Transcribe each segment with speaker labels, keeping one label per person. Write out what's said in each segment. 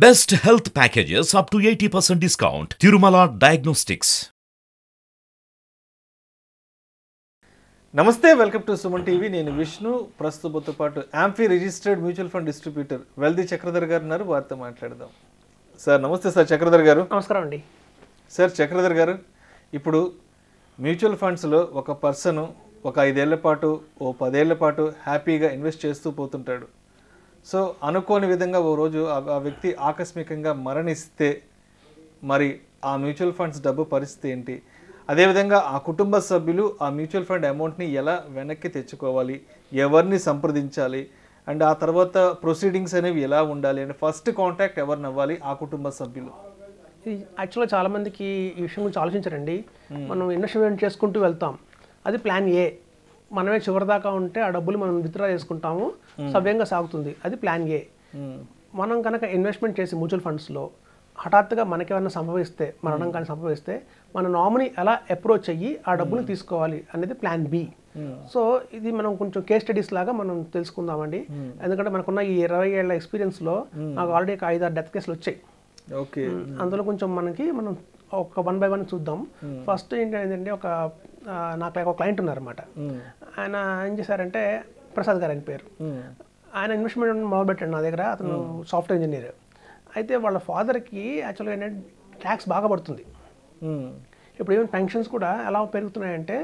Speaker 1: Best health packages up to 80% discount. Tirumala Diagnostics.
Speaker 2: నమస్తే, welcome to Suman TV. నేను విష్ణు. ప్రస్తుతంతో పాటు AMFI registered mutual fund distributor వెల్ది చక్రధర్ గారు ఉన్నారు. వారితో మాట్లాడదాం. సార్ నమస్తే. సార్ చక్రధర్ గారు.
Speaker 3: నమస్కారం అండి.
Speaker 2: సార్ చక్రధర్ గారు, ఇప్పుడు మ్యూచువల్ ఫండ్స్లో ఒక పర్సన్ ఒక 5 ఏళ్ల పాటు 10 ఏళ్ల పాటు హ్యాపీగా ఇన్వెస్ట్ చేస్తూ పోతుంటాడు. సో అనుకోని విధంగా ఓ రోజు ఆ వ్యక్తి ఆకస్మికంగా మరణిస్తే మరి ఆ మ్యూచువల్ ఫండ్స్ డబ్బు పరిస్థితి ఏంటి? అదేవిధంగా ఆ కుటుంబ సభ్యులు ఆ మ్యూచువల్ ఫండ్ అమౌంట్ని ఎలా వెనక్కి తెచ్చుకోవాలి, ఎవరిని సంప్రదించాలి, అండ్ ఆ తర్వాత ప్రొసీడింగ్స్ అనేవి ఎలా ఉండాలి, అండ్ ఫస్ట్ కాంటాక్ట్ ఎవరిని అవ్వాలి ఆ కుటుంబ సభ్యులు?
Speaker 3: యాక్చువల్గా చాలామందికి ఈ విషయం గురించి ఆలోచించారండి. మనం ఇన్వెస్ట్మెంట్ చేసుకుంటూ వెళ్తాం, అది ప్లాన్ ఏ. మనమే చివరిదాకా ఉంటే ఆ డబ్బులు మనం విత్డ్రా చేసుకుంటాము, సవ్యంగా సాగుతుంది, అది ప్లాన్ ఏ. మనం కనుక ఇన్వెస్ట్మెంట్ చేసి మ్యూచువల్ ఫండ్స్లో హఠాత్తుగా మనకేమన్నా సంభవిస్తే, మరణం కానీ సంభవిస్తే, మన నామినీ ఎలా అప్రోచ్ అయ్యి ఆ డబ్బులు తీసుకోవాలి అనేది ప్లాన్ బి. సో ఇది మనం కొంచెం కేస్ స్టడీస్ లాగా మనం తెలుసుకుందామండి. ఎందుకంటే మనకున్న ఈ 20 ఏళ్ల ఎక్స్పీరియన్స్లో నాకు ఆల్రెడీ ఒక 5-6 డెత్ కేసులు వచ్చాయి.
Speaker 2: ఓకే,
Speaker 3: అందులో కొంచెం మనం ఒక 1 by 1 చూద్దాం. ఫస్ట్ ఏంటంటే నాకు ఒక క్లయింట్ ఉన్నారన్నమాట. ఆయన ఏం చేశారంటే ప్రసాద్ గారు ఆయన పేరు. ఆయన ఇన్వెస్ట్మెంట్ మొదలుపెట్టాడు నా దగ్గర. అతను సాఫ్ట్వేర్ ఇంజనీర్. అయితే వాళ్ళ ఫాదర్కి యాక్చువల్గా ఏంటంటే ట్యాక్స్ బాగా పడుతుంది. ఇప్పుడు ఈవెన్ పెన్షన్స్ కూడా ఎలా పెరుగుతున్నాయంటే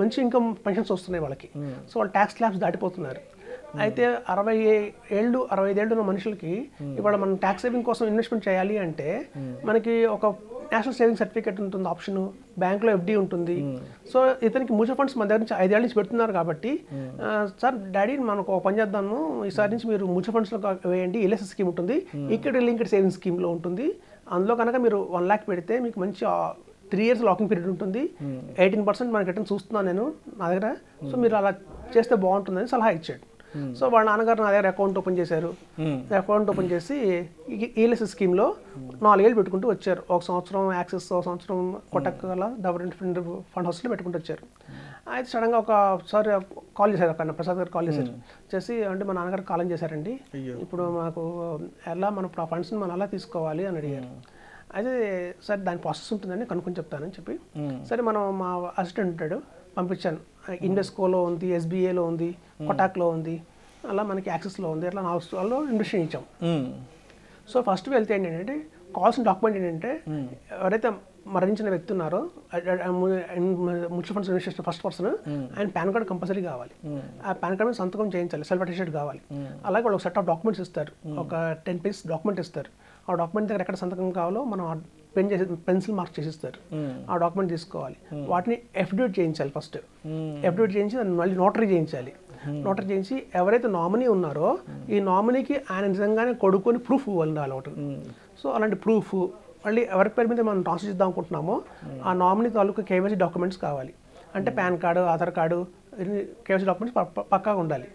Speaker 3: మంచి ఇన్కమ్ పెన్షన్స్ వస్తున్నాయి వాళ్ళకి. సో వాళ్ళు ట్యాక్స్ స్లాబ్స్ దాటిపోతున్నారు. అయితే 65 ఏళ్ళు ఉన్న మనుషులకి ఇవాళ మనం ట్యాక్స్ సేవింగ్ కోసం ఇన్వెస్ట్మెంట్ చేయాలి అంటే మనకి ఒక నేషనల్ సేవింగ్ సర్టిఫికేట్ ఉంటుంది, ఆప్షన్ బ్యాంక్లో ఎఫ్డి ఉంటుంది. సో ఇతనికి మ్యూచువల్ ఫండ్స్ మన దగ్గర నుంచి 5 ఏళ్ళ నుంచి పెడుతున్నారు కాబట్టి, సార్ డాడీ మనకు ఒక పని చేద్దాము, ఈసారి నుంచి మీరు మ్యూచువల్ ఫండ్స్లో వేయండి, ఎల్ఎస్ఎస్ స్కీమ్ ఉంటుంది, ఈక్విటీ లింక్డ్ సేవింగ్ స్కీమ్లో ఉంటుంది. అందులో కనుక మీరు 1 lakh పెడితే మీకు మంచి 3 years లాకింగ్ పీరియడ్ ఉంటుంది, 18% మనకి రిటర్న్ చూస్తున్నాను నేను నా దగ్గర. సో మీరు అలా చేస్తే బాగుంటుందని సలహా ఇచ్చాడు. సో వాళ్ళ నాన్నగారు నా దగ్గర అకౌంట్ ఓపెన్ చేశారు. అకౌంట్ ఓపెన్ చేసి ఈఎల్ఎస్ఎస్ స్కీమ్లో 4 ఏళ్ళు పెట్టుకుంటూ వచ్చారు. 1 సంవత్సరం యాక్సెస్, 1 సంవత్సరం కొటక్ అలా డెవలప్మెంట్ ఫండ్ హౌస్లో పెట్టుకుంటూ వచ్చారు. అయితే సడన్గా ఒకసారి కాల్ చేశారు, ఒక ప్రసాద్ గారు కాల్ చేశారు. చేసి అంటే మా నాన్నగారు కాలం చేశారండి, ఇప్పుడు మాకు ఎలా మనం ఆ ఫండ్స్ని మనం ఎలా తీసుకోవాలి అని అడిగారు. అయితే సరే దాని ప్రాసెస్ ఉంటుందని కనుక్కొని చెప్తానని చెప్పి, సరే మనం మా అసిస్టెంట్ ఉంటాడు పంపించాను. ఇన్వెస్కోలో ఉంది, ఎస్బీఐలో ఉంది, కొటాక్లో ఉంది, అలా మనకి యాక్సెస్లో ఉంది, అట్లా 4 స్టాల్లో ఇన్వెస్ట్ ఇచ్చాం. సో ఫస్ట్ వెళ్తే ఏంటంటే కావాల్సిన డాక్యుమెంట్ ఏంటంటే, ఎవరైతే మరణించిన వ్యక్తి ఉన్నారో మ్యూచువల్ ఫండ్స్ ఇన్వెస్ట్ చేసిన ఫస్ట్ పర్సన్, ఆయన పాన్ కార్డ్ కంపల్సరీ కావాలి. ఆ పాన్ కార్డ్ మీద సంతకం చేయించాలి, సెల్ఫ్ అటెస్టెడ్ కావాలి. అలాగే వాళ్ళు ఒక సెట్ ఆఫ్ డాక్యుమెంట్స్ ఇస్తారు, ఒక 10 pages డాక్యుమెంట్ ఇస్తారు. ఆ డాక్యుమెంట్ దగ్గర ఎక్కడ సంతకం కావాలో మనం పెన్సిల్ మార్క్ చేసిస్తారు. ఆ డాక్యుమెంట్ తీసుకోవాలి, వాటిని ఎఫిడవిట్ చేయించాలి. ఫస్ట్ ఎఫిడవిట్ చేయించి దాన్ని మళ్ళీ నోటరీ చేయించాలి. నోటరీ చేయించి ఎవరైతే నామినీ ఉన్నారో ఈ నామినీకి ఆయన నిజంగానే కొడుకుని ప్రూఫ్ ఇవ్వాలి ఒకటి. సో అలాంటి ప్రూఫ్ మళ్ళీ ఎవరి పేరు మీద మనం ట్రాన్స్ఫర్ చేద్దాం అనుకుంటున్నామో ఆ నామినీ తాలూకు కేవైసీ డాక్యుమెంట్స్ కావాలి. అంటే pan card, Aadhaar card, KYC documents పక్కాగా ఉండాలి.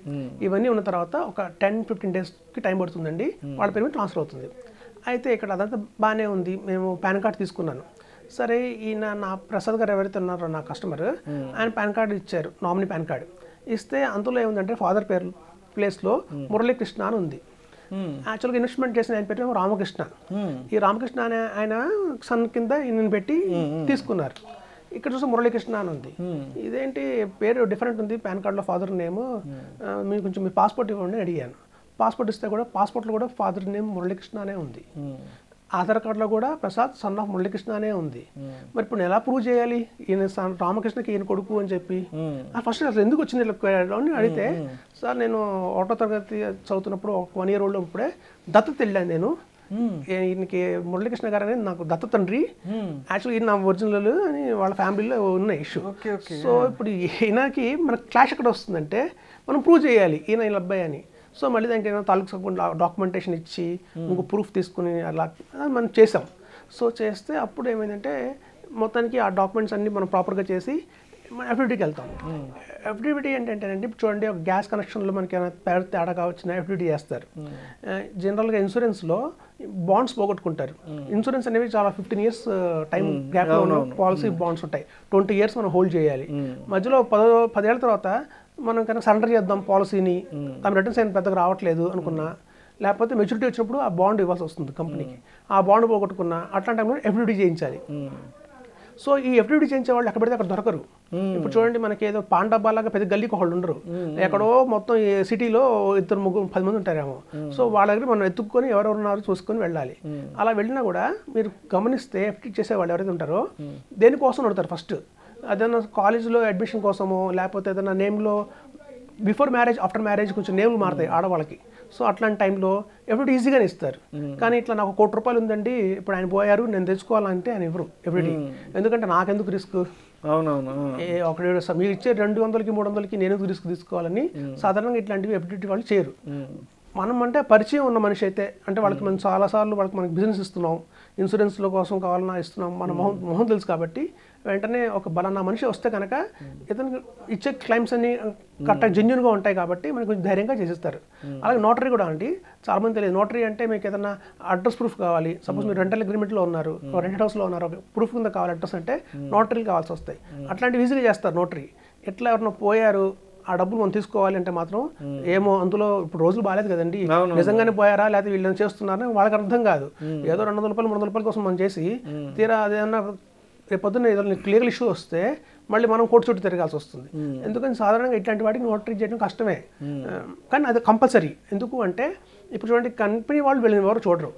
Speaker 3: ఇవన్నీ ఉన్న తర్వాత ఒక 10-15 daysకి టైం పడుతుందండి, వాళ్ళ పేరు మీద ట్రాన్స్ఫర్ అవుతుంది. అయితే ఇక్కడ అదంతా బాగానే ఉంది, మేము పాన్ కార్డ్ తీసుకున్నాను. సరే ఈయన నా ప్రసాద్ గారు ఎవరైతే ఉన్నారో నా కస్టమర్, ఆయన పాన్ కార్డు ఇచ్చారు, నామినీ పాన్ కార్డు ఇస్తే అందులో ఏముందంటే ఫాదర్ పేరు ప్లేస్లో మురళీకృష్ణ అని ఉంది. యాక్చువల్గా ఇన్వెస్ట్మెంట్ చేసిన ఆయన పేరు రామకృష్ణ. ఈ రామకృష్ణ అనే ఆయన సన్ కింద ఈయనని పెట్టి తీసుకున్నారు. ఇక్కడ చూస్తే మురళీకృష్ణ అని ఉంది. ఇదేంటి పేరు డిఫరెంట్ ఉంది, పాన్ కార్డులో ఫాదర్ నేమ్, మీకు కొంచెం మీ పాస్పోర్ట్ ఇవ్వండి అని అడిగాను. పాస్పోర్ట్ ఇస్తే కూడా పాస్పోర్ట్లో కూడా ఫాదర్ నేమ్ మురళీకృష్ణ అనే ఉంది. ఆధార్ కార్డులో కూడా ప్రసాద్ సన్ ఆఫ్ మురళీకృష్ణ అనే ఉంది. మరి ఇప్పుడు ఎలా ప్రూవ్ చేయాలి ఈయన రామకృష్ణకి ఈయన కొడుకు అని చెప్పి? ఫస్ట్ అసలు ఎందుకు వచ్చింది అని అడిగితే, సార్ నేను 1వ తరగతి చదువుతున్నప్పుడు 1 year old అప్పుడే దత్తత వెళ్ళాను నేను. ఈయనకి మురళీకృష్ణ గారు అనేది నాకు దత్త తండ్రి, యాక్చువల్లీ ఈయన నా ఒరిజినల్ అని వాళ్ళ ఫ్యామిలీలో ఉన్న ఇష్యూ. సో ఇప్పుడు ఈయనకి మనకు క్లాష్ ఎక్కడ వస్తుందంటే మనం ప్రూవ్ చేయాలి ఈయన వీళ్ళ అబ్బాయి అని. సో మళ్ళీ దానికి ఏదైనా తాలూకు డాక్యుమెంటేషన్ ఇచ్చి ఇంకో ప్రూఫ్ తీసుకుని అలా మనం చేసాం. సో చేస్తే అప్పుడు ఏమైందంటే మొత్తానికి ఆ డాక్యుమెంట్స్ అన్నీ మనం ప్రాపర్గా చేసి మన ఎఫ్డిటీకి వెళ్తాం. ఎఫ్డిటీ ఏంటంటే ఇప్పుడు చూడండి, ఒక గ్యాస్ కనెక్షన్లో మనకి ఏమైనా తేడా కావచ్చిన ఎఫ్డిటీ చేస్తారు. జనరల్గా ఇన్సూరెన్స్లో బాండ్స్ పోగొట్టుకుంటారు. ఇన్సూరెన్స్ అనేవి చాలా 15 years టైం గ్యాప్లో ఉన్న పాలసీ బాండ్స్ ఉంటాయి. 20 years మనం హోల్డ్ చేయాలి. మధ్యలో 10 ఏళ్ళ తర్వాత మనం కనుక సరెండర్ చేద్దాం పాలసీని, తమ రిటర్న్స్ ఏం పెద్దగా రావట్లేదు అనుకున్నా, లేకపోతే మెచ్యూరిటీ వచ్చినప్పుడు ఆ బాండ్ ఇవ్వాల్సి వస్తుంది కంపెనీకి. ఆ బాండ్ పోగొట్టుకున్న అట్లాంటి టైంలో ఎఫ్డిడి చేయించాలి. సో ఈ ఎఫ్డిడి చేయించే వాళ్ళు ఎక్కడ పెడితే అక్కడ దొరకరు. ఇప్పుడు చూడండి, మనకి ఏదో పాన్ డబ్బాలాగా పెద్ద గల్లీకి వాళ్ళు ఉండరు. ఎక్కడో మొత్తం ఈ సిటీలో 2-3-10 మంది ఉంటారేమో. సో వాళ్ళ దగ్గర మనం ఎత్తుక్కొని ఎవరెవరు ఉన్నారో చూసుకొని వెళ్ళాలి. అలా వెళ్ళినా కూడా మీరు గమనిస్తే ఎఫ్డిడి చేసే వాళ్ళు ఎవరైతే ఉంటారో దేనికోసం అడుగుతారు ఫస్ట్. ఏదైనా కాలేజీలో అడ్మిషన్ కోసమో, లేకపోతే ఏదైనా నేమ్లో బిఫోర్ మ్యారేజ్ ఆఫ్టర్ మ్యారేజ్ కొంచెం నేమ్లు మారుతాయి ఆడవాళ్ళకి. సో అట్లాంటి టైంలో ఎవ్రీడి ఈజీగానే ఇస్తారు. కానీ ఇట్లా నాకు 1 కోటి రూపాయలు ఉందండి, ఇప్పుడు ఆయన పోయారు, నేను తెచ్చుకోవాలంటే ఆయన ఇవ్వరు ఎవ్రీడి. ఎందుకంటే నాకెందుకు రిస్క్?
Speaker 2: అవునవును.
Speaker 3: ఒకటి మీరు ఇచ్చే 200కి 300కి నేను రిస్క్ తీసుకోవాలని సాధారణంగా ఇట్లాంటివి ఎఫ్డిడి వాళ్ళు చేయరు. మనం అంటే పరిచయం ఉన్న మనిషి అయితే, అంటే వాళ్ళకి మనం చాలాసార్లు మనకి బిజినెస్ ఇస్తున్నాం, ఇన్సూరెన్స్ల కోసం కావాలన్నా ఇస్తున్నాం, మన మొహం తెలుసు కాబట్టి వెంటనే ఒక బలానా మనిషి వస్తే కనుక ఇతనికి ఇచ్చే క్లైమ్స్ అన్ని కరెక్ట్గా జెన్యూన్గా ఉంటాయి కాబట్టి మనకు కొంచెం ధైర్యంగా చేసేస్తారు. అలాగే నోటరీ కూడా అండి, చాలామంది తెలియదు. నోటరీ అంటే మీకు ఏదైనా అడ్రస్ ప్రూఫ్ కావాలి, సపోజ్ మీరు రెంటల్ అగ్రిమెంట్లో ఉన్నారు, రెంటెడ్ హౌస్లో ఉన్నారు, ప్రూఫ్ కింద కావాలి అడ్రస్ అంటే నోటరీలు కావాల్సి వస్తాయి. అట్లాంటివి ఈజీగా చేస్తారు నోటరీ. ఎట్లా ఎవరైనా పోయారు, ఆ డబ్బులు మనం తీసుకోవాలి అంటే మాత్రం ఏమో అందులో ఇప్పుడు రోజులు బాగాలేదు కదండి, నిజంగానే పోయారా లేకపోతే వీళ్ళని చేస్తున్నారని వాళ్ళకి అర్థం కాదు. ఏదో 200 రూపాయలు 300 రూపాయల కోసం మనం చేసి తీరా అదేమన్నా రేపు పొద్దున్న ఏదైనా క్లియర్ ఇష్యూ వస్తే మళ్ళీ మనం కోర్టు చుట్టూ తిరగాల్సి వస్తుంది. ఎందుకని సాధారణంగా ఇట్లాంటి వాటికి నోటరీ చేయడం కష్టమే, కానీ అది కంపల్సరీ. ఎందుకు అంటే ఇప్పుడు చూడండి, కంపెనీ వాళ్ళు వీళ్ళని ఎవరు చూడరు,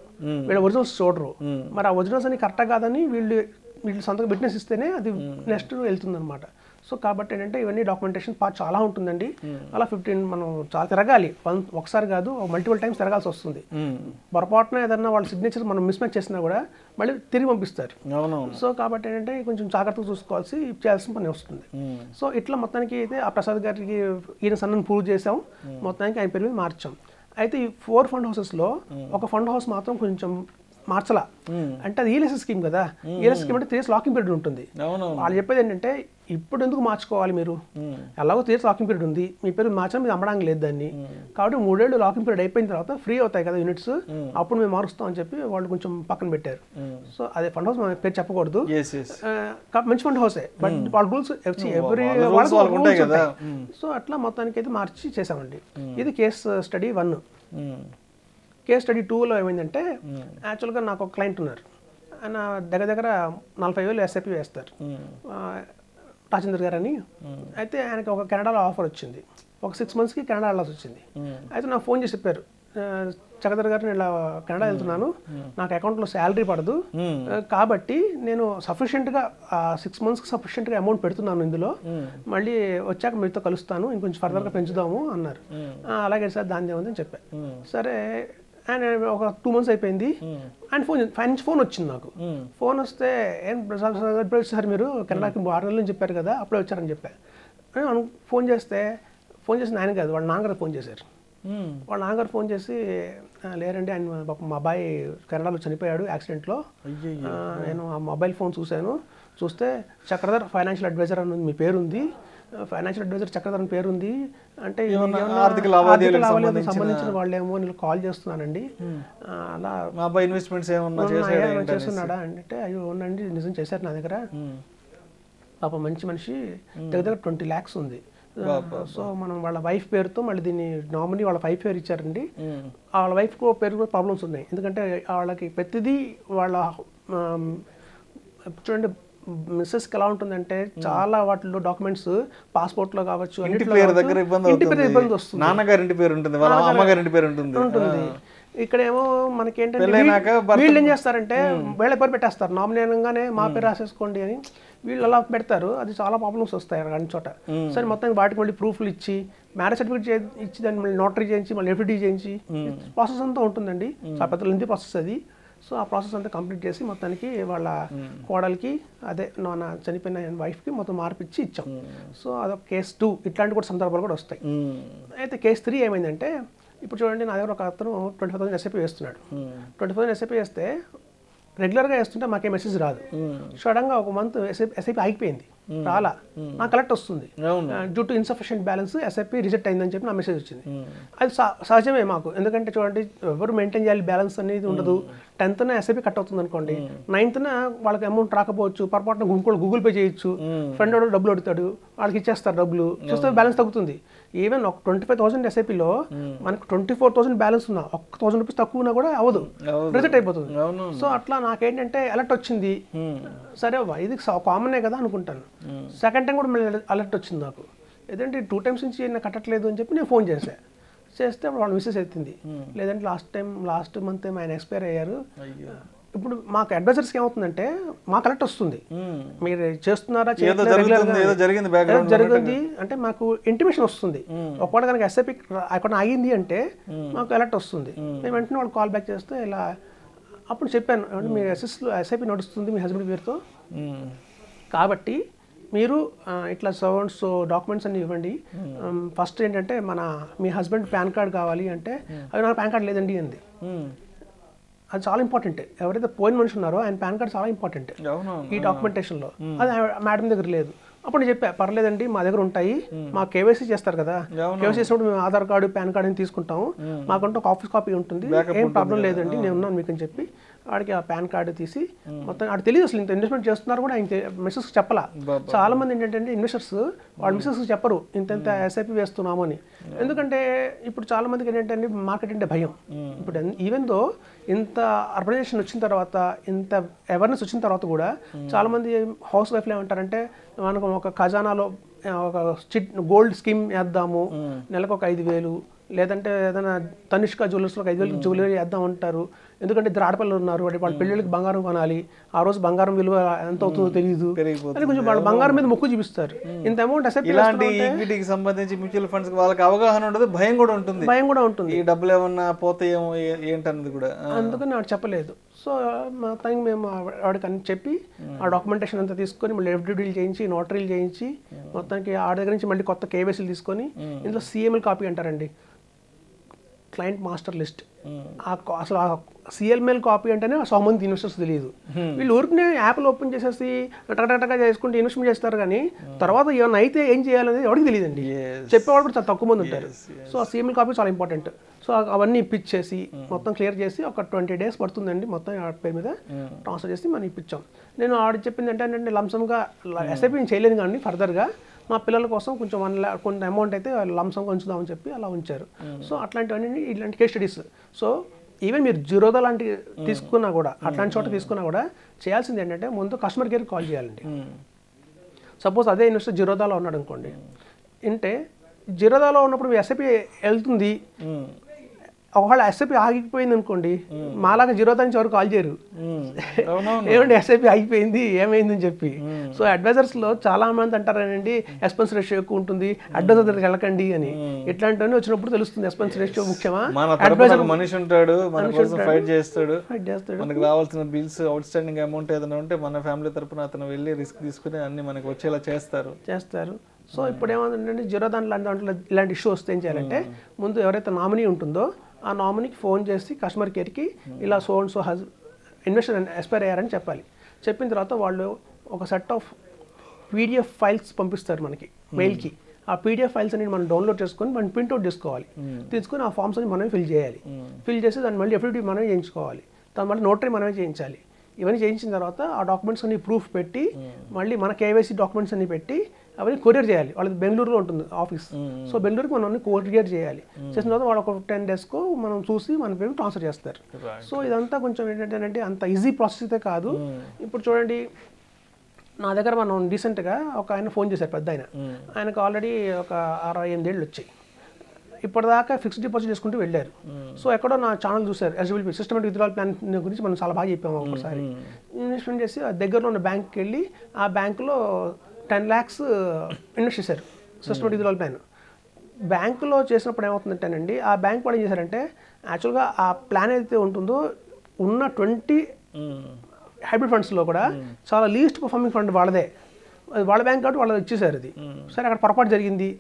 Speaker 3: వీళ్ళ ఒరిజినల్స్ చూడరు. మరి ఆ ఒరిజినల్స్ అని కరెక్టా కాదని వీళ్ళు సొంతంగా విట్నెస్ ఇస్తేనే అది నెక్స్ట్ వెళ్తుంది అనమాట. సో కాబట్టి ఏంటంటే ఇవన్నీ డాక్యుమెంటేషన్ పార్ట్ చాలా ఉంటుందండి. అలా 15 మనం చాలా తిరగాలి, ఒకసారి కాదు మల్టిపుల్ టైమ్స్ తిరగాల్సి వస్తుంది. పొరపాటున ఏదన్నా వాళ్ళ సిగ్నేచర్ మనం మిస్మ్యాచ్ చేసినా కూడా మళ్ళీ తిరిగి పంపిస్తారు. సో కాబట్టి ఏంటంటే కొంచెం జాగ్రత్తగా చేయాల్సిన పని వస్తుంది. సో ఇట్లా మొత్తానికి అయితే ఆ ప్రసాద్ గారికి ఈయన సన్నని ప్రూవ్ చేసాం, మొత్తానికి ఆయన పేరు మీద మార్చాం. అయితే ఈ 4 ఫండ్ హౌసెస్లో ఒక ఫండ్ హౌస్ మాత్రం కొంచెం మార్చలా. అంటే అది ఈఎల్ఎస్ స్కీమ్ కదా, ఈఎల్ఎస్ స్కీమ్ అంటే 3 years లాకింగ్ పీరియడ్ ఉంటుంది. వాళ్ళు చెప్పేది ఏంటంటే ఇప్పుడు ఎందుకు మార్చుకోవాలి, మీరు ఎలాగో 3 years లాకింగ్ పీరియడ్ ఉంది, మీ పేరు మార్చడం మీరు అమ్మడానికి లేదు దాన్ని, కాబట్టి 3 ఏళ్ళు లాకింగ్ పీరియడ్ అయిపోయిన తర్వాత ఫ్రీ అవుతాయి కదా యూనిట్స్, అప్పుడు మేము మారుస్తాం అని చెప్పి వాళ్ళు కొంచెం పక్కన పెట్టారు. సో అదే ఫండ్ హౌస్ మన పేరు చెప్పకూడదు, మంచి ఫండ్ హౌసే, బట్ వాళ్ళ రూల్స్ ఎవరి వాళ్ళకి. సో అట్లా మొత్తానికి అయితే మార్చి చేసామండి. ఇది కేస్ స్టడీ 1. కేస్ స్టడీ 2లో ఏమైందంటే, యాక్చువల్గా నాకు ఒక క్లయింట్ ఉన్నారు, ఆయన దగ్గర 40,000 ఎస్ఐపి వేస్తారు, రాజేంద్ర గారు అని. అయితే ఆయనకి ఒక కెనడాలో ఆఫర్ వచ్చింది, ఒక 6 monthsకి కెనడా వెళ్ళాల్సి వచ్చింది. అయితే నాకు ఫోన్ చేసి చెప్పారు, చక్రధర్ గారు నేను ఇలా కెనడా వెళ్తున్నాను, నాకు అకౌంట్లో శాలరీ పడదు, కాబట్టి నేను సఫిషియెంట్గా 6 monthsకి సఫిషియెంట్గా అమౌంట్ పెడుతున్నాను ఇందులో, మళ్ళీ వచ్చాక మీతో కలుస్తాను, ఇంకొంచెం ఫర్దర్గా పెంచుదాము అన్నారు. అలాగే సార్ దాని ఏముందని చెప్పాను. సరే ఆయన ఒక 2 months అయిపోయింది, ఆయన ఫోన్ వచ్చింది నాకు. ఫోన్ వస్తే ఏం ఎప్పుడు వచ్చారు మీరు, కెనడాకి 6 నెలలు చెప్పారు కదా, అప్పుడే వచ్చారని చెప్పాను. ఫోన్ చేసింది ఆయన కాదు, వాళ్ళ నాన్నగారు ఫోన్ చేశారు. వాళ్ళ నాన్నగారు ఫోన్ చేసి, లేరండి ఆయన మా అబ్బాయి కెనడాలో చనిపోయాడు యాక్సిడెంట్లో, నేను ఆ మొబైల్ ఫోన్ చూస్తే చక్రధర్ ఫైనాన్షియల్ అడ్వైజర్ అని మీ పేరుంది, ఫైనాన్షియల్ అడ్వైజర్ చక్రధర్ అని పేరుంది, అంటే ఆర్థిక లావాదేవీలకు సంబంధించిన వాళ్ళేమో నేను కాల్ చేస్తున్నానండి, అలా
Speaker 2: మా అబ్బాయి ఇన్వెస్ట్మెంట్స్ ఏమన్నా
Speaker 3: చేస్తున్నాడా అంటే, అయ్యో అవునండి నిజం చేశారు నా దగ్గర, పాప మంచి మనిషి, దగ్గర 20 lakhs ఉంది. సో మనం వాళ్ళ వైఫ్ పేరుతో మళ్ళీ దీన్ని నామినీ వాళ్ళ వైఫ్ పేరు ఇచ్చారండి. వాళ్ళ వైఫ్ పేరు కూడా ప్రాబ్లమ్స్ ఉన్నాయి, ఎందుకంటే వాళ్ళకి ప్రతిదీ వాళ్ళ చూడండి మిస్సెస్కి ఎలా ఉంటుందంటే చాలా వాటిలో డాక్యుమెంట్స్ పాస్పోర్ట్లో కావచ్చు,
Speaker 2: ఇంటి పేరు ఇబ్బంది వస్తుంది, నాన్నగారింటి పేరు ఉంటుంది, వాళ్ళ అమ్మగారింటి పేరు ఉంటుంది.
Speaker 3: ఇక్కడేమో మనకి ఏంటంటే వీళ్ళు ఏం చేస్తారంటే వీళ్ళ పేరు పెట్టేస్తారు, నామినేనంగానే మా పేరు రాసేసుకోండి అని వీళ్ళు అలా పెడతారు, అది చాలా ప్రాబ్లమ్స్ వస్తాయి అన్ని చోట. సరే మొత్తం వాటికి మళ్ళీ ప్రూఫ్లు ఇచ్చి మ్యారేజ్ సర్టిఫికేట్ ఇచ్చి దాన్ని మళ్ళీ నోటరీ చేయించి మళ్ళీ ఎఫ్డిడి చేయించి ప్రాసెస్ అంతా ఉంటుందండి, చాలా పెద్ద లెంతీ ప్రాసెస్ అది. సో ఆ ప్రాసెస్ అంతా కంప్లీట్ చేసి మొత్తానికి వాళ్ళ కోడలికి అదే నా చనిపోయిన వైఫ్కి మొత్తం మార్పిచ్చి ఇచ్చాం. సో అదొక కేస్ 2. ఇట్లాంటి కూడా సందర్భాలు కూడా వస్తాయి. అయితే కేస్ 3 ఏమైందంటే, ఇప్పుడు చూడండి నా దగ్గర ఒక అతను 25,000 ఎస్ఐపి వేస్తున్నాడు. 25,000 ఎస్ఐపి వేస్తే రెగ్యులర్గా వేస్తుంటే మాకే మెసేజ్ రాదు, సడన్గా ఒక మంత్ ఎస్ఐపి ఆగిపోయింది, రాలా, నాకు కలెక్ట్ వస్తుంది, due to insufficient balance SIP reject అయిందని చెప్పి నా మెసేజ్ వచ్చింది. అది సహజమే మాకు, ఎందుకంటే చూడండి ఎవరు మెయింటైన్ చేయాలి, బ్యాలెన్స్ అనేది ఉండదు. 10th ఎస్ఐపి కట్ అవుతుంది అనుకోండి, 9th వాళ్ళకి అమౌంట్ రాకపోవచ్చు, పొరపాటున గూగుల్ పే చేయొచ్చు, ఫ్రెండ్ డబ్బులు అడుగుతాడు, వాళ్ళకి ఇచ్చేస్తారు డబ్బులు, చూస్తే బ్యాలెన్స్ తగ్గుతుంది. ఈవెన్ ఒక 25,000 ఎస్ఐపిలో మనకు 24,000 బ్యాలెన్స్ ఉన్నా 1,000 రూపీస్ తక్కువ ఉన్నా కూడా అవ్వదు, రిజెక్ట్ అయిపోతుంది. సో అట్లా నాకేంటంటే అలర్ట్ వచ్చింది, సరే ఇది కామనే కదా అనుకుంటాను. సెకండ్ టైం కూడా మళ్ళీ అలర్ట్ వచ్చింది నాకు, ఏదంటే 2 టైమ్స్ నుంచి నాకు కట్టట్లేదు అని చెప్పి నేను ఫోన్ చేస్తే వాళ్ళు మిస్సెస్ ఎత్తింది. లేదంటే లాస్ట్ మంత్ ఆయన ఎక్స్పైర్ అయ్యారు. ఇప్పుడు మాకు అడ్వైజర్స్కి ఏమవుతుందంటే మాకు అలర్ట్ వస్తుంది, మీరు చేస్తున్నారా జరిగింది అంటే మాకు ఇంటిమేషన్ వస్తుంది. ఒకవేళ కనుక ఎస్ఐపి అక్కడ ఆగింది అంటే మాకు అలర్ట్ వస్తుంది. మేము వెంటనే వాళ్ళు కాల్ బ్యాక్ చేస్తే ఇలా అప్పుడు చెప్పాను, మీ ఎస్ఐపి నడుస్తుంది మీ హస్బెండ్ పేరుతో, కాబట్టి మీరు ఇట్లా సో డాక్యుమెంట్స్ అన్ని ఇవ్వండి. ఫస్ట్ ఏంటంటే మీ హస్బెండ్ పాన్ కార్డ్ కావాలి అంటే అది నాకు పాన్ కార్డ్ లేదండి అంది. అది చాలా ఇంపార్టెంట్, ఎవరైతే పోయిన మనిషి ఉన్నారో ఆయన పాన్ కార్డ్ చాలా ఇంపార్టెంట్ ఈ డాక్యుమెంటేషన్లో. అది మేడం దగ్గర లేదు. అప్పుడు నేను చెప్పా, పర్లేదండి మా దగ్గర ఉంటాయి, మా కేవైసీ చేస్తారు కదా, కేవైసీ చేసినప్పుడు మేము ఆధార్ కార్డు పాన్ కార్డు అని తీసుకుంటాము, మాకంటే ఒక ఆఫీస్ కాపీ ఉంటుంది, ఏం ప్రాబ్లం లేదండి నేను ఉన్నాను మీకు అని చెప్పి వాడికి ఆ పాన్ కార్డు తీసి మొత్తం ఆడికి తెలియదు అసలు ఇంత ఇన్వెస్ట్మెంట్ చేస్తున్నారు కూడా ఆయన మిస్సెస్ చెప్పాలా. చాలా మంది ఏంటంటే ఇన్వెస్టర్స్ వాళ్ళ మిస్సెస్ చెప్పరు ఇంత ఎస్ఐపి వేస్తున్నాము అని. ఎందుకంటే ఇప్పుడు చాలా మందికి ఏంటంటే మార్కెట్ అంటే భయం. ఇప్పుడు ఈవెన్ దో ఇంత అర్బనైజేషన్ వచ్చిన తర్వాత, ఇంత అవేర్నెస్ వచ్చిన తర్వాత కూడా చాలా మంది హౌస్ వైఫ్లు ఏమంటారంటే మనకు ఒక ఖజానాలో ఒక గోల్డ్ స్కీమ్ వేద్దాము, నెలకు ఒక 5,000, లేదంటే ఏదైనా తనిష్క జ్యువెలర్స్లో ఒక 5,000 జ్యువెలరీ వేద్దాం అంటారు. ఎందుకంటే ఇద్దరు ఆడపిల్లలు ఉన్నారు, వాళ్ళ పెళ్ళిళ్ళకి బంగారం కొనాలి, ఆ రోజు బంగారం విలువ ఎంత అవుతుందో తెలియదు అని కొంచెం వాళ్ళ బంగారం మీద మొక్కు చూపిస్తారు. ఇంత అమౌంట్
Speaker 2: ఇలాంటి ఈక్విటీకి సంబంధించి మ్యూచువల్ ఫండ్స్ వాళ్ళకి అవగాహన ఉండదు, భయం కూడా ఉంటుంది, ఈ డబ్బులు ఏమన్నా పోతాయేమో ఏంటన్నది కూడా.
Speaker 3: అందుకని వాడు చెప్పలేదు. సో మొత్తానికి మేము వాడికి అన్ని చెప్పి ఆ డాక్యుమెంటేషన్ అంతా తీసుకొని మళ్ళీ ఎఫ్డిడీలు చేయించి నోటరీలు చేయించి మొత్తానికి ఆడ దగ్గర నుంచి మళ్ళీ కొత్త కేవైసీలు తీసుకొని ఇందులో సిఎంఎల్ కాపీ అంటారండి, క్లయింట్ మాస్టర్ లిస్ట్. అసలు ఆ సిఎల్ఎంఎల్ కాపీ అంటేనే మంది ఇన్వెస్టర్స్ తెలియదు. వీళ్ళు ఊరికనే యాప్లు ఓపెన్ చేసేసి టకటకగా చేసుకుంటే ఇన్వెస్ట్మెంట్ చేస్తారు, కానీ తర్వాత ఏమైనా అయితే ఏం చేయాలనేది ఎవరికి తెలియదండి, చెప్పేవాళ్ళు కూడా చాలా తక్కువ మంది ఉంటారు. సో ఆ సిఎంఎల్ కాపీ చాలా ఇంపార్టెంట్. సో అవన్నీ ఇప్పించేసి మొత్తం క్లియర్ చేసి ఒక 20 days పడుతుందండి మొత్తం ఆడ పేరు మీద ట్రాన్స్ఫర్ చేసి మనం ఇప్పించాం. నేను ఆడ చెప్పింది ఏంటంటే లంసంగా ఎస్ఐపి నేను చేయలేను కానీ ఫర్దర్గా మా పిల్లల కోసం కొంచెం కొంత అమౌంట్ అయితే లంసంగా ఉంచుదామని చెప్పి అలా ఉంచారు. సో అట్లాంటివన్నీ ఇలాంటి కేస్ స్టడీస్. సో ఈవెన్ మీరు జిరోదా లాంటి తీసుకున్నా కూడా, అట్లాంటి చోట తీసుకున్నా కూడా చేయాల్సింది ఏంటంటే ముందు కస్టమర్ కేర్కి కాల్ చేయాలండి. సపోజ్ అదే ఇన్వెస్టర్ జిరోదాలో ఉన్నాడు అనుకోండి, అంటే జిరోదాలో ఉన్నప్పుడు ఎస్ఐపి వెళ్తుంది, ఒకవేళ ఎస్ఐపి ఆగిపోయింది అనుకోండి, మాలాగా జిరోదా నుంచి ఎవరు కాల్ చేయరు, ఏమంటే ఎస్ఐపి ఆగిపోయింది ఏమైందని చెప్పి. సో అడ్వైజర్స్లో చాలా మంది అంటారండి ఎక్స్పెన్స్ రేషియో ఎక్కువ ఉంటుంది, అడ్వైజర్ దగ్గరికి వెళ్ళకండి అని. ఇట్లాంటివన్నీ వచ్చినప్పుడు తెలుస్తుంది ఎక్స్పెన్స్ రేషియో ముఖ్యమా.
Speaker 2: అడ్వైజర్ మనిషి ఉంటాడు, మన కోసం ఫైట్ చేస్తాడు, మనకు రావాల్సిన బిల్స్ అవుట్ స్టాండింగ్ అమౌంట్ ఏదైనా ఉంటే మన ఫ్యామిలీ తరపున అతను వెళ్ళి రిస్క్ తీసుకుని అన్ని మనకు వచ్చేలా చేస్తారు.
Speaker 3: సో ఇప్పుడు ఏమంటే జిరోదా దాంట్లో ఇలాంటి ఇష్యూ వస్తే ఏం చేయాలంటే ముందు ఎవరైతే నామినీ ఉంటుందో ఆ నామినీకి ఫోన్ చేసి కస్టమర్ కేర్కి ఇలా సో ఇన్వెస్టర్ ఎక్స్పైర్ అయ్యారని చెప్పాలి. చెప్పిన తర్వాత వాళ్ళు ఒక సెట్ ఆఫ్ పీడిఎఫ్ ఫైల్స్ పంపిస్తారు మనకి మెయిల్కి. ఆ పీడిఎఫ్ ఫైల్స్ అనేది మనం డౌన్లోడ్ చేసుకొని మనం ప్రింట్అవుట్ చేసుకోవాలి, తీసుకొని ఆ ఫామ్స్ అని మనమే ఫిల్ చేయాలి. ఫిల్ చేసి దాన్ని మళ్ళీ ఎఫ్డిడి మనమే చేయించుకోవాలి, దాని మళ్ళీ నోటరీ మనమే చేయించాలి. ఇవన్నీ చేయించిన తర్వాత ఆ డాక్యుమెంట్స్ అన్ని ప్రూఫ్ పెట్టి మళ్ళీ మన కేవైసీ డాక్యుమెంట్స్ అన్ని పెట్టి అవన్నీ కొరియర్ చేయాలి. వాళ్ళది బెంగళూరులో ఉంటుంది ఆఫీస్. సో బెంగళూరుకి మనం అన్ని కొరియర్ చేయాలి. చేసిన తర్వాత వాళ్ళు ఒక 10 daysకు మనం చూసి మన పేరు ట్రాన్స్ఫర్ చేస్తారు. సో ఇదంతా కొంచెం ఏంటంటే అంత ఈజీ ప్రాసెస్ అయితే కాదు. ఇప్పుడు చూడండి, నా దగ్గర మనం రీసెంట్గా ఒక ఆయన ఫోన్ చేశారు, పెద్ద ఆయనకు ఆల్రెడీ ఒక 68 ఏళ్ళు వచ్చాయి. ఇప్పటిదాకా ఫిక్స్డ్ డిపాజిట్ చేసుకుంటూ వెళ్ళారు. సో ఎక్కడో నా ఛానల్ చూసారు, ఎస్డబ్ల్యూపీ సిస్టమేటిక్ విత్డ్రావల్ ప్లాన్ గురించి మనం చాలా బాగా చెప్పాము. ఒకసారి ఇన్వెస్ట్మెంట్ చేసి దగ్గరలో ఉన్న బ్యాంక్కి వెళ్ళి ఆ బ్యాంకులో 10 lakhs ఇన్వెస్ట్ చేశారు సిస్టమేటిక్ విత్డ్రావల్ ప్లాన్. బ్యాంకులో చేసినప్పుడు ఏమవుతుందంటేనండి, ఆ బ్యాంక్ వాళ్ళు ఏం చేశారంటే యాక్చువల్గా ఆ ప్లాన్ ఏదైతే ఉంటుందో ఉన్న 20 హైబ్రిడ్ ఫండ్స్లో కూడా చాలా లీస్ట్ పర్ఫార్మింగ్ ఫండ్ వాళ్ళదే, వాళ్ళ బ్యాంక్ కాబట్టి వాళ్ళు ఇచ్చేసారు. అది సరే అక్కడ పొరపాటు జరిగింది,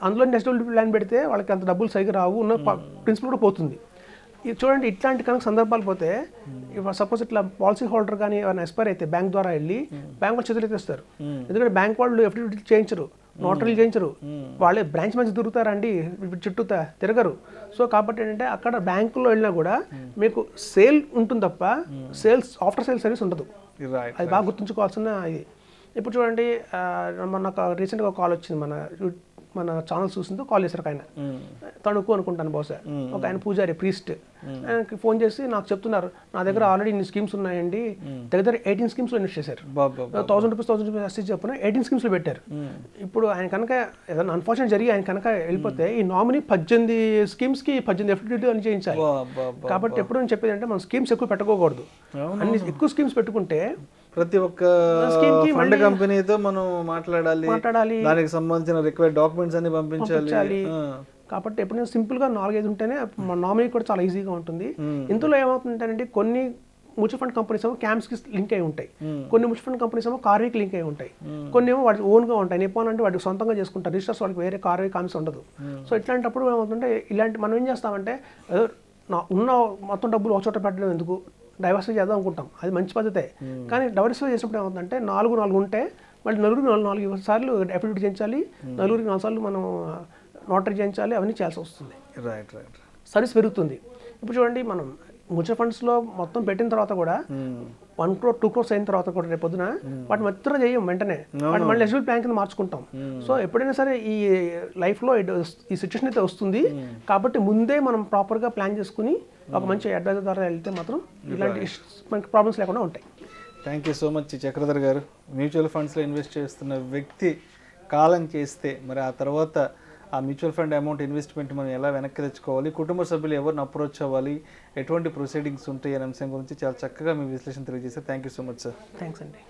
Speaker 3: అందులో ఎస్డబ్ల్యూపీ ప్లాన్ పెడితే వాళ్ళకి అంత డబ్బులు సరిగ్గా రావు, ఉన్న ప్రిన్సిపల్ కూడా పోతుంది. ఇది చూడండి, ఇట్లాంటి కనుక సందర్భాలు పోతే సపోజ్ ఇట్లా పాలసీ హోల్డర్ కానీ ఏమైనా ఎక్స్పైర్ అయితే బ్యాంక్ ద్వారా వెళ్ళి బ్యాంక్ వాళ్ళు చేతులు ఎత్తేస్తారు. ఎందుకంటే బ్యాంక్ వాళ్ళు ఎఫ్డిడి చేయించరు, నోటరీలు చేయించరు, వాళ్ళే బ్రాంచ్ మధ్య తిరుగుతారండి, చుట్టూ తిరగరు. సో కాబట్టి ఏంటంటే అక్కడ బ్యాంకులో వెళ్ళినా కూడా మీకు సేల్ ఉంటుంది తప్ప ఆఫ్టర్ సేల్ సర్వీస్ ఉండదు. అది బాగా గుర్తుంచుకోవాల్సిన ఇది. ఇప్పుడు చూడండి, మొన్న రీసెంట్గా కాల్ వచ్చింది మన ఛానల్ చూసిందో కాల్ చేశారు ఆయన, తణుకు అనుకుంటాను బహుశా, ఒక ఆయన పూజారి ప్రీస్ట్, ఆయనకి ఫోన్ చేసి నాకు చెప్తున్నారు నా దగ్గర ఆల్రెడీ ఇన్ని స్కీమ్స్ ఉన్నాయండి, దగ్గర 18 స్కీమ్స్లో ఇన్వెస్ట్ చేశారు, 1000 రూపీస్ అసెస్ చెప్పిన 18 స్కీమ్స్లో పెట్టారు. ఇప్పుడు ఆయన కనుక ఏదైనా అన్ఫార్చునేట్ జరిగి ఆయన కనుక వెళ్ళిపోతే ఈ నామినీ 18 స్కీమ్స్కి 18 ఎఫ్డిటీ అని చేయించాలి. కాబట్టి ఎప్పుడు నేను చెప్పేది అంటే మనం స్కీమ్స్ ఎక్కువ పెట్టుకోకూడదు, అన్ని ఎక్కువ స్కీమ్స్ పెట్టుకుంటే
Speaker 2: ప్రతి ఒక్క ఫండ్ కంపెనీతో మనం మాట్లాడాలి, దానికి సంబంధించిన రిక్వైర్డ్ డాక్యుమెంట్స్ అన్ని పంపించాలి.
Speaker 3: కాబట్టి ఎప్పుడైనా సింపుల్గా 4-5 ఉంటేనే నామినీ కూడా చాలా ఈజీగా ఉంటుంది. ఇందులో ఏమవుతుందంటే కొన్ని మ్యూచువల్ ఫండ్ కంపెనీస్ ఏమో క్యాంప్స్కి లింక్ అయి ఉంటాయి, కొన్ని మ్యూచువల్ ఫండ్ కంపెనీస్ ఏమో కార్వీకి లింక్ అయి ఉంటాయి, కొన్ని ఏమో వాటి ఓన్గా ఉంటాయి. నిపాన్ అంటే వాటికి సొంతంగా చేసుకుంటారు, రిజిస్టర్స్ వాళ్ళకి వేరే కార్వీ కామ్స్ ఉండదు. సో ఇట్లాంటప్పుడు ఏమవుతుంటే ఇలాంటి మనం ఏం చేస్తామంటే ఉన్న మొత్తం డబ్బులు ఒక చోట పెట్టడం ఎందుకు, డైవర్సిఫై చేద్దాం అనుకుంటాం, అది మంచి పద్ధతే. కానీ డైవర్సిఫై చేసినప్పుడు ఏమవుతుందంటే 4 ఉంటే మళ్ళీ నలుగురికి 4 సార్లు ఎఫిడవిట్ చేయించాలి, నలుగురికి 4 సార్లు మనం నోటరీ చేయించాలి, అవన్నీ చేయాల్సి వస్తుంది.
Speaker 2: రైట్ రైట్
Speaker 3: సర్వీస్ పెరుగుతుంది. ఇప్పుడు చూడండి మనం మ్యూచువల్ ఫండ్స్లో మొత్తం పెట్టిన తర్వాత కూడా 1 crore 2 crores అయిన తర్వాత కూడా రేపు పొద్దున వాటిని విత్డ్రా చేయం వెంటనే, వాటిని మళ్ళీ ఎస్బీఐ ప్లాన్ కింద మార్చుకుంటాం. సో ఎప్పుడైనా సరే ఈ లైఫ్లో ఈ సిచ్యువేషన్ అయితే వస్తుంది, కాబట్టి ముందే మనం ప్రాపర్గా ప్లాన్ చేసుకుని ఒక మంచి అడ్వైజర్ ద్వారా వెళ్తే మాత్రం ఇలాంటి మనకి ప్రాబ్లమ్స్ లేకుండా ఉంటాయి.
Speaker 2: Thank you so much Chakradhar గారు. మ్యూచువల్ ఫండ్స్లో ఇన్వెస్ట్ చేస్తున్న వ్యక్తి కాలం చేస్తే మరి ఆ తర్వాత ఆ మ్యూచువల్ ఫండ్ అమౌంట్ ఇన్వెస్ట్మెంట్ మనం ఎలా వెనక్కి తెచ్చుకోవాలి, కుటుంబ సభ్యులు ఎవరిని అప్రోచ్ అవ్వాలి, ఎటువంటి ప్రొసీడింగ్స్ ఉంటాయి అనే అంశం గురించి చాలా చక్కగా మీ విశ్లేషణ తెలియజేశారు. Thank you so much sir.
Speaker 3: Thanks అండి.